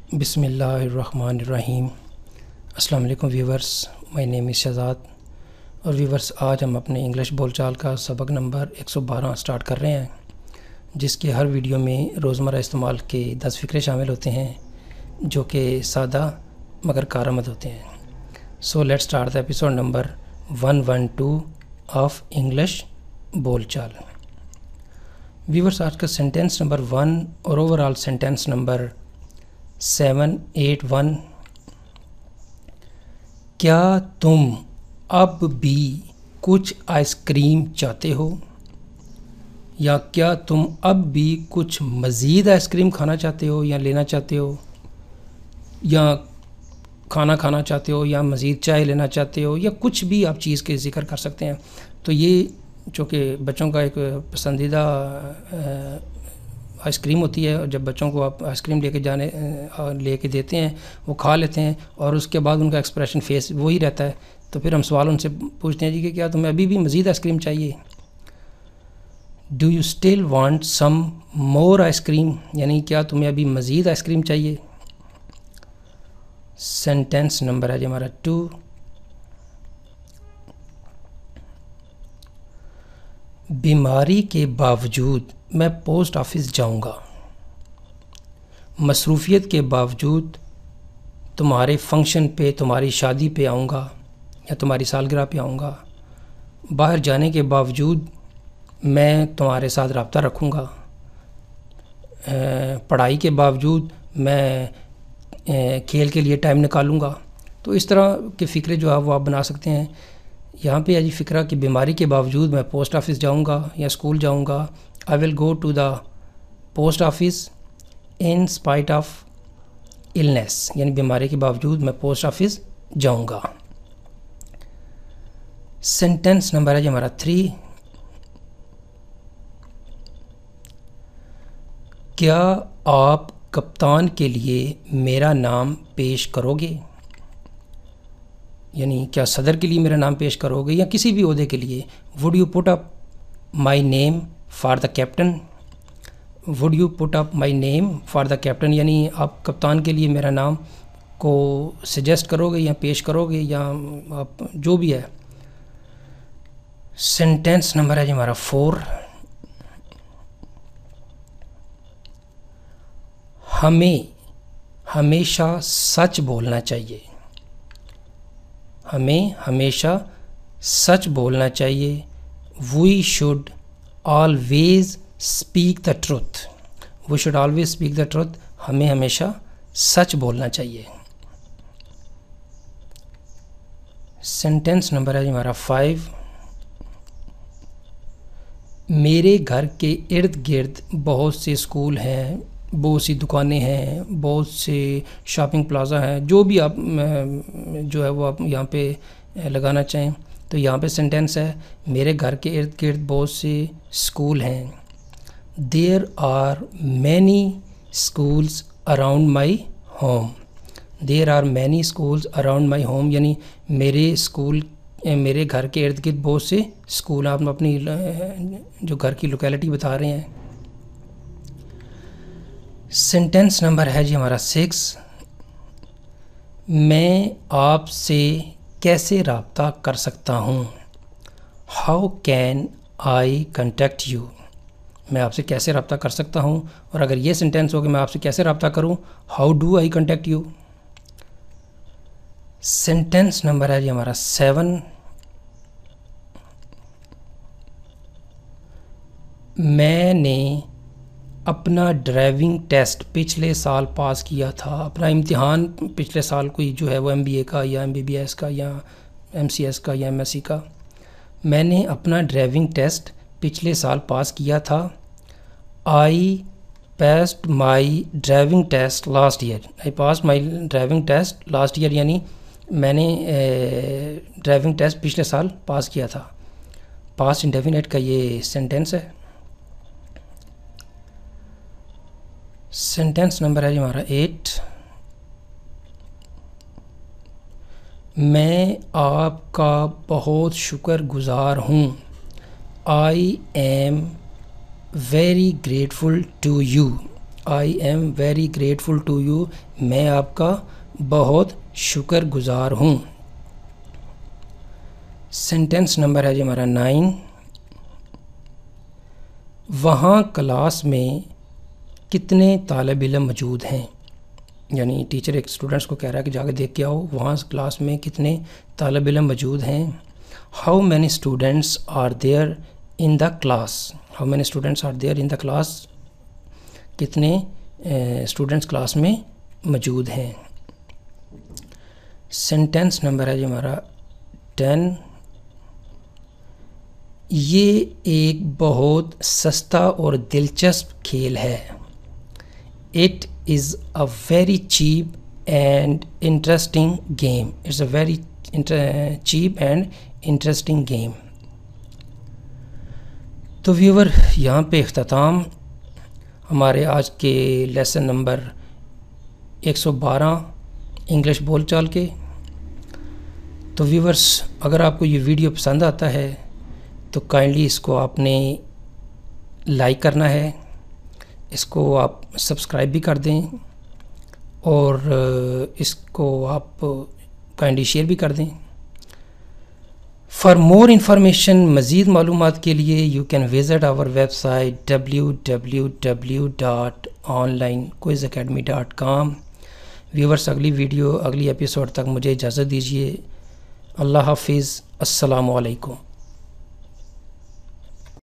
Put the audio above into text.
बिस्मिल्लाहिर्रहमानिर्रहीम। अस्सलाम वालेकुम viewers, my name is Shahzad. और व्यूवर्स, आज हम अपने इंग्लिश बोलचाल का सबक नंबर 112 स्टार्ट कर रहे हैं, जिसके हर वीडियो में रोज़मर्रा इस्तेमाल के 10 फ़िक्रे शामिल होते हैं जो कि सादा मगर कारआमद होते हैं। So let's start the episode number 112 of English बोलचाल। व्यूवर्स, आज का सेंटेंस नंबर 1 और ओवरऑल सेंटेंस नंबर 781। क्या तुम अब भी कुछ आइसक्रीम चाहते हो, या क्या तुम अब भी कुछ मज़ीद आइसक्रीम खाना चाहते हो या लेना चाहते हो, या खाना खाना चाहते हो, या मज़ीद चाय लेना चाहते हो, या कुछ भी आप चीज़ के ज़िक्र कर सकते हैं। तो ये जो कि बच्चों का एक पसंदीदा आइसक्रीम होती है, और जब बच्चों को आप आइसक्रीम लेके देते हैं, वो खा लेते हैं और उसके बाद उनका एक्सप्रेशन फेस वही रहता है। तो फिर हम सवाल उनसे पूछते हैं जी कि क्या तुम्हें अभी भी मज़ीद आइसक्रीम चाहिए? Do you still want some more ice cream, यानी क्या तुम्हें अभी मज़ीद आइसक्रीम चाहिए। सेंटेंस नंबर है जी हमारा 2। बीमारी के बावजूद मैं पोस्ट ऑफिस जाऊंगा। मसरूफियत के बावजूद तुम्हारे फंक्शन पे, तुम्हारी शादी पे आऊँगा या तुम्हारी सालगिरह पे आऊँगा। बाहर जाने के बावजूद मैं तुम्हारे साथ रब्ता रखूँगा। पढ़ाई के बावजूद मैं खेल के लिए टाइम निकालूँगा। तो इस तरह के फ़िक्रे जो है वो आप बना सकते हैं। यहाँ पे अजी फ़िक्रा कि बीमारी के बावजूद मैं पोस्ट ऑफिस जाऊँगा या स्कूल जाऊँगा। I will go to the post office in spite of illness, यानी बीमारी के बावजूद मैं पोस्ट ऑफिस जाऊँगा। सेंटेंस नंबर है जी हमारा 3। क्या आप कप्तान के लिए मेरा नाम पेश करोगे, यानी क्या सदर के लिए मेरा नाम पेश करोगे या किसी भी ओहदे के लिए। Would you put up my name for the captain. Would you put up my name for the captain, यानी आप कप्तान के लिए मेरा नाम को सजेस्ट करोगे या पेश करोगे, या आप जो भी है। सेंटेंस नंबर है जी हमारा 4। हमें हमेशा सच बोलना चाहिए। हमें हमेशा सच बोलना चाहिए। We should always speak the truth. We should always speak the truth. हमें हमेशा सच बोलना चाहिए। सेंटेंस नंबर है जी हमारा 5। मेरे घर के इर्द गिर्द बहुत से स्कूल हैं, बहुत सी दुकानें हैं, बहुत से शॉपिंग प्लाज़ा हैं। जो भी आप जो है वो आप यहाँ पे लगाना चाहें। तो यहाँ पे सेंटेंस है, मेरे घर के इर्द गिर्द बहुत से स्कूल हैं। There are many schools around my home. There are many schools around my home, यानी मेरे घर के इर्द गिर्द बहुत से स्कूल। आप अपनी जो घर की लोकेलिटी बता रहे हैं। सेंटेंस नंबर है जी हमारा 6। मैं आपसे कैसे रब्ता कर सकता हूँ। How can eye contact you. मैं आपसे कैसे रब्ता कर सकता हूँ। और अगर ये सेंटेंस हो कि मैं आपसे कैसे रब्ता करूँ, how do eye contact you. Sentence number है जी हमारा 7। मैंने अपना ड्राइविंग टेस्ट पिछले साल पास किया था। अपना इम्तिहान पिछले साल कोई जो है वो MBA का या MBBS का या MCS का या MSc का। मैंने अपना ड्राइविंग टेस्ट पिछले साल पास किया था। I passed my driving test last year. I passed my driving test last year, यानी मैंने ड्राइविंग टेस्ट पिछले साल पास किया था। पास्ट इंडेफिनिट का ये सेंटेंस है। सेंटेंस नंबर है जी हमारा 8। मैं आपका बहुत शुक्रगुजार हूँ। I am very grateful to you. I am very grateful to you, मैं आपका बहुत शुक्रगुजार हूँ। सेंटेंस नंबर है जी हमारा 9। वहाँ क्लास में कितने तालिब इल्म मौजूद हैं, यानी टीचर एक स्टूडेंट्स को कह रहा है कि जाकर देख के आओ वहाँ क्लास में कितने तालिब इल्म मौजूद हैं। How many students are there in the class, how many students are there in the class, कितने स्टूडेंट्स क्लास में मौजूद हैं। सेंटेंस नंबर है जी हमारा 10। ये एक बहुत सस्ता और दिलचस्प खेल है। It is a very cheap and interesting game, it's a very cheap and interesting game. तो व्यूवर, यहाँ पे इख्तिताम हमारे आज के लेसन नंबर 112 इंग्लिश बोलचाल के। तो व्यूवर्स, अगर आपको ये वीडियो पसंद आता है तो काइंडली इसको आपने लाइक करना है, इसको आप सब्सक्राइब भी कर दें और इसको आप काइंडली शेयर भी कर दें। फॉर मोर इंफॉर्मेशन, मज़ीद मालूमात के लिए you can visit our website www.onlinequizacademy.com। Viewers, अगली वीडियो अगली एपिसोड तक मुझे इजाज़त दीजिए। अल्लाह हाफिज़, अस्सलामु अलैकुम।